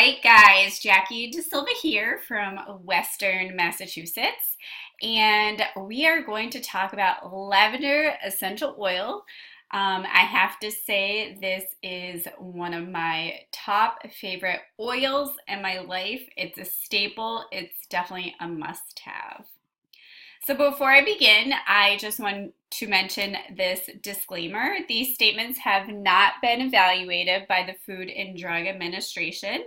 right, guys, Jackie DeSilva here from Western Massachusetts, and we are going to talk about lavender essential oil. I have to say, this is one of my top favorite oils in my life. It's a staple, it's definitely a must have. So before I begin, I just want to mention this disclaimer. These statements have not been evaluated by the Food and Drug Administration.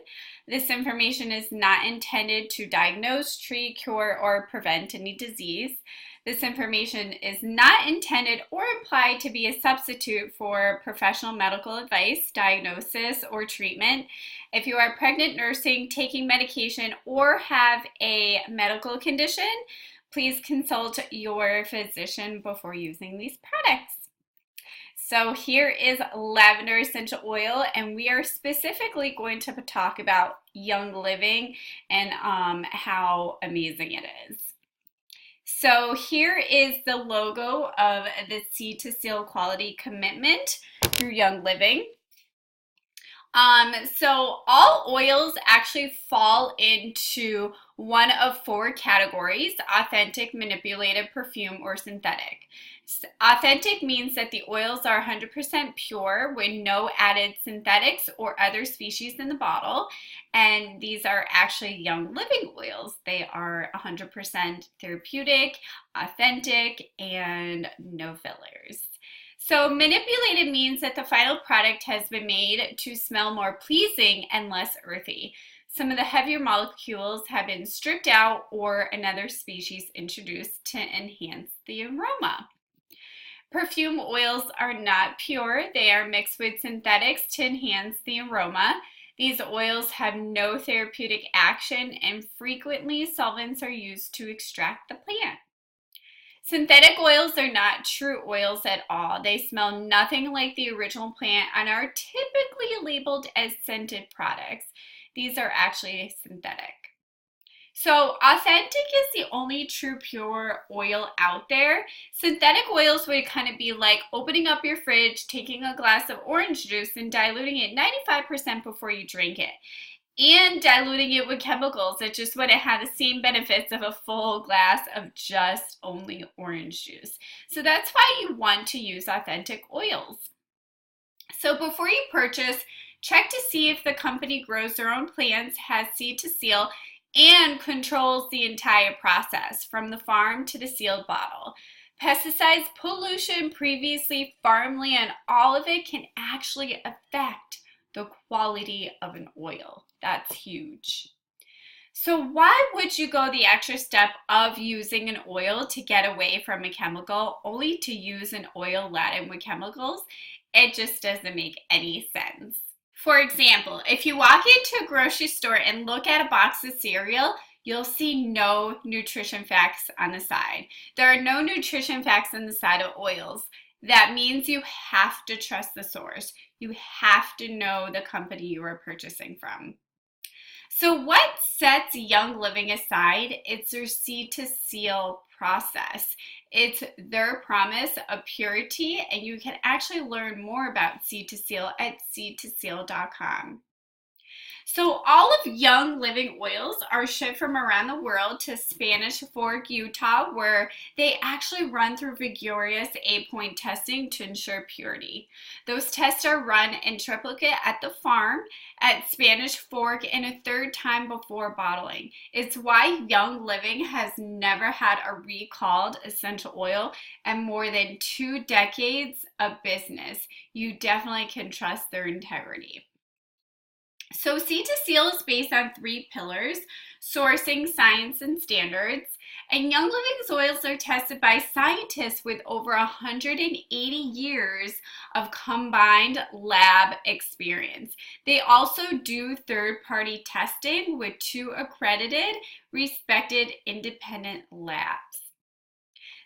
This information is not intended to diagnose, treat, cure, or prevent any disease. This information is not intended or implied to be a substitute for professional medical advice, diagnosis, or treatment. If you are pregnant, nursing, taking medication, or have a medical condition, please consult your physician before using these products. So here is lavender essential oil, and we are specifically going to talk about Young Living and how amazing it is. So here is the logo of the Seed to Seal quality commitment through Young Living. So all oils actually fall into one of four categories: authentic, manipulated, perfume, or synthetic. Authentic means that the oils are 100% pure with no added synthetics or other species in the bottle. And these are actually Young Living oils. They are 100% therapeutic, authentic, and no fillers. So manipulated means that the final product has been made to smell more pleasing and less earthy. Some of the heavier molecules have been stripped out or another species introduced to enhance the aroma. Perfume oils are not pure. They are mixed with synthetics to enhance the aroma. These oils have no therapeutic action, and frequently solvents are used to extract the plant. Synthetic oils are not true oils at all. They smell nothing like the original plant and are typically labeled as scented products. These are actually synthetic. So authentic is the only true pure oil out there. Synthetic oils would kind of be like opening up your fridge, taking a glass of orange juice and diluting it 95% before you drink it, and diluting it with chemicals. It just wouldn't have the same benefits of a full glass of just only orange juice. So that's why you want to use authentic oils. So before you purchase, check to see if the company grows their own plants, has seed to seal, and controls the entire process from the farm to the sealed bottle. Pesticides, pollution, previously farmland, all of it can actually affect the quality of an oil. That's huge. So why would you go the extra step of using an oil to get away from a chemical only to use an oil laden with chemicals? It just doesn't make any sense. For example, if you walk into a grocery store and look at a box of cereal, you'll see no nutrition facts on the side. There are no nutrition facts on the side of oils. That means you have to trust the source. You have to know the company you are purchasing from. So what sets Young Living aside? It's their seed to seal process. It's their promise of purity, and you can actually learn more about seed to seal at seedtoseal.com. So all of Young Living oils are shipped from around the world to Spanish Fork, Utah, where they actually run through rigorous 8-point testing to ensure purity. Those tests are run in triplicate at the farm, at Spanish Fork, and a third time before bottling. It's why Young Living has never had a recalled essential oil in more than 2 decades of business. You definitely can trust their integrity. So Seed to Seal is based on 3 pillars: sourcing, science, and standards. And Young Living's oils are tested by scientists with over 180 years of combined lab experience. They also do third-party testing with 2 accredited, respected independent labs.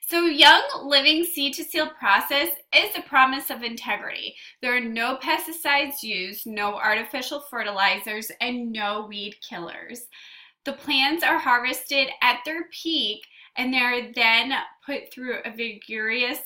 So Young Living Seed to Seal process is a promise of integrity. There are no pesticides used, no artificial fertilizers, and no weed killers. The plants are harvested at their peak, and they're then put through a vigorous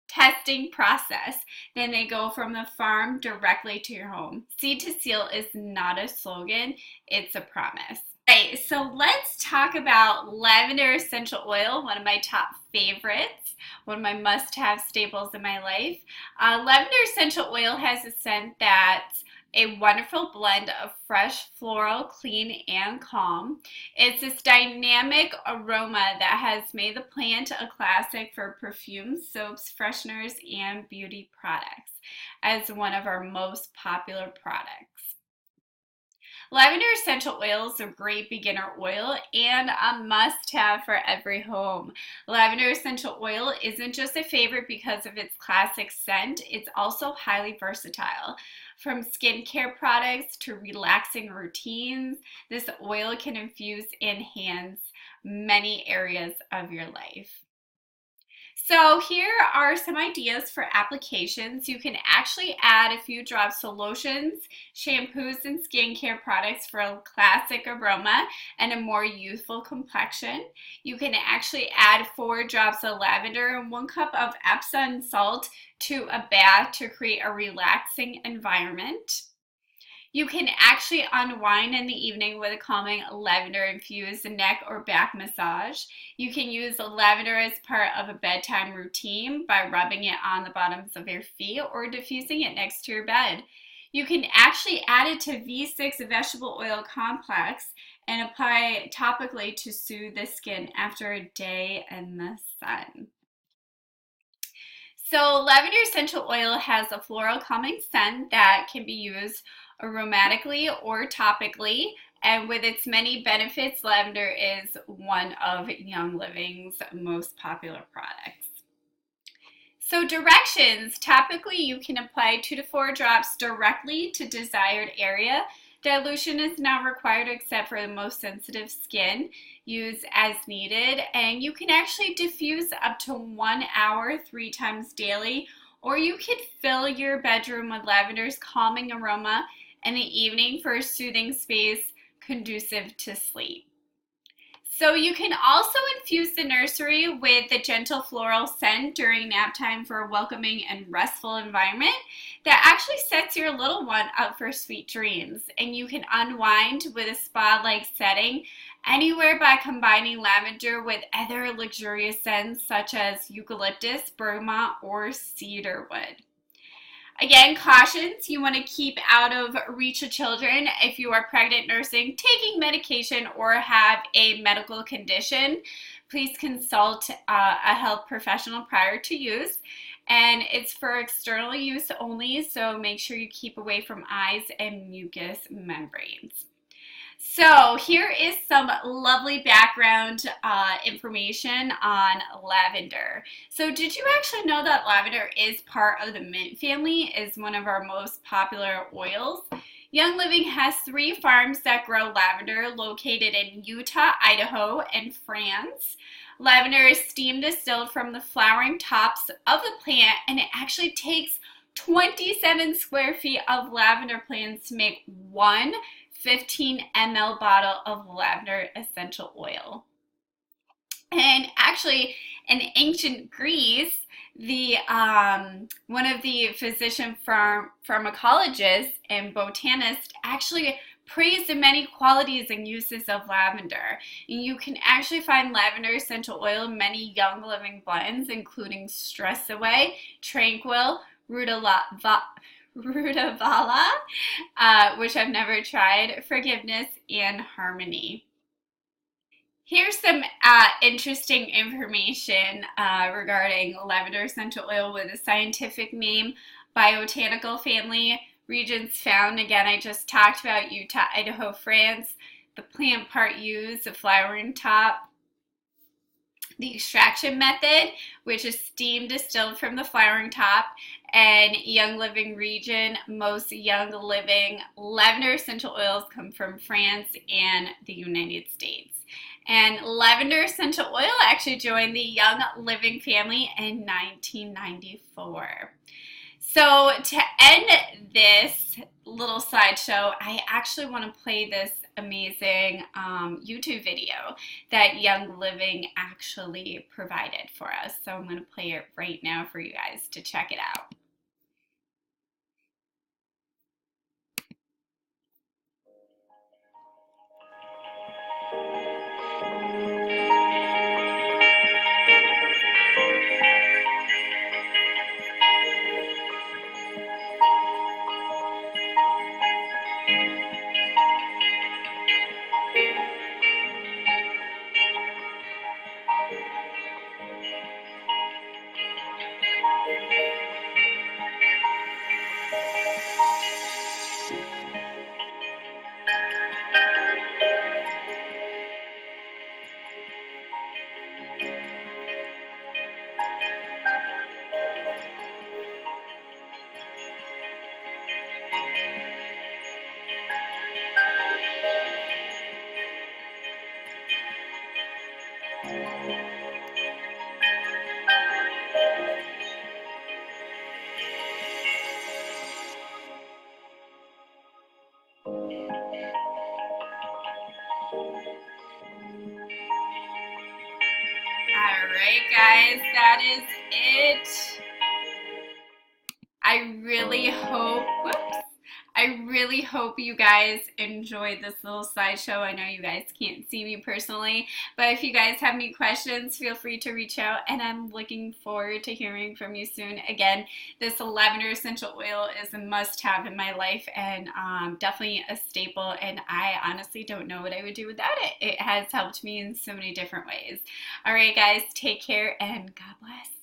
testing process. Then they go from the farm directly to your home. Seed to Seal is not a slogan, it's a promise. Right, so let's talk about lavender essential oil, one of my top favorites, one of my must-have staples in my life. Lavender essential oil has a scent that's a wonderful blend of fresh, floral, clean, and calm. It's this dynamic aroma that has made the plant a classic for perfumes, soaps, fresheners, and beauty products as one of our most popular products. Lavender essential oil is a great beginner oil and a must-have for every home. Lavender essential oil isn't just a favorite because of its classic scent, it's also highly versatile. From skincare products to relaxing routines, this oil can infuse and enhance many areas of your life. So here are some ideas for applications. You can actually add a few drops to lotions, shampoos, and skincare products for a classic aroma and a more youthful complexion. You can actually add 4 drops of lavender and 1 cup of Epsom salt to a bath to create a relaxing environment. You can actually unwind in the evening with a calming lavender-infused neck or back massage. You can use lavender as part of a bedtime routine by rubbing it on the bottoms of your feet or diffusing it next to your bed. You can actually add it to V6 vegetable oil complex and apply topically to soothe the skin after a day in the sun. So lavender essential oil has a floral calming scent that can be used aromatically or topically, and with its many benefits, lavender is one of Young Living's most popular products. So directions, topically you can apply 2 to 4 drops directly to desired area. Dilution is not required except for the most sensitive skin. Use as needed, and you can actually diffuse up to 1 hour 3 times daily, or you could fill your bedroom with lavender's calming aroma in the evening for a soothing space conducive to sleep. So you can also infuse the nursery with the gentle floral scent during nap time for a welcoming and restful environment that actually sets your little one up for sweet dreams. And you can unwind with a spa-like setting anywhere by combining lavender with other luxurious scents such as eucalyptus, bergamot, or cedarwood. Again, cautions, you want to keep out of reach of children if you are pregnant, nursing, taking medication, or have a medical condition. Please consult a health professional prior to use. And it's for external use only, so make sure you keep away from eyes and mucous membranes. So here is some lovely background information on lavender. So did you actually know that lavender is part of the mint family, is one of our most popular oils? Young Living has 3 farms that grow lavender located in Utah, Idaho, and France. Lavender is steam distilled from the flowering tops of the plant, and it actually takes 27 square feet of lavender plants to make 1 15 ml bottle of lavender essential oil. And actually, in ancient Greece, the one of the physician pharmacologists and botanists actually praised the many qualities and uses of lavender. And you can actually find lavender essential oil in many Young Living blends, including Stress Away, Tranquil, Rutavala, which I've never tried, Forgiveness, and Harmony. Here's some interesting information regarding lavender essential oil with a scientific name, botanical family, regions found. Again, I just talked about Utah, Idaho, France. The plant part used, the flowering top. The extraction method, which is steam distilled from the flowering top, and Young Living region. Most Young Living lavender essential oils come from France and the United States. And lavender essential oil actually joined the Young Living family in 1994. So to end this little slideshow, I actually want to play this amazing YouTube video that Young Living actually provided for us. So I'm going to play it right now for you guys to check it out. All right, guys, that is it. I really hope, whoops, I really hope you guys enjoyed this little slideshow. I know you guys can't see me personally, but if you guys have any questions, feel free to reach out, and I'm looking forward to hearing from you soon. Again, this lavender essential oil is a must-have in my life, and definitely a staple, and I honestly don't know what I would do without it. It has helped me in so many different ways. All right, guys, take care, and God bless.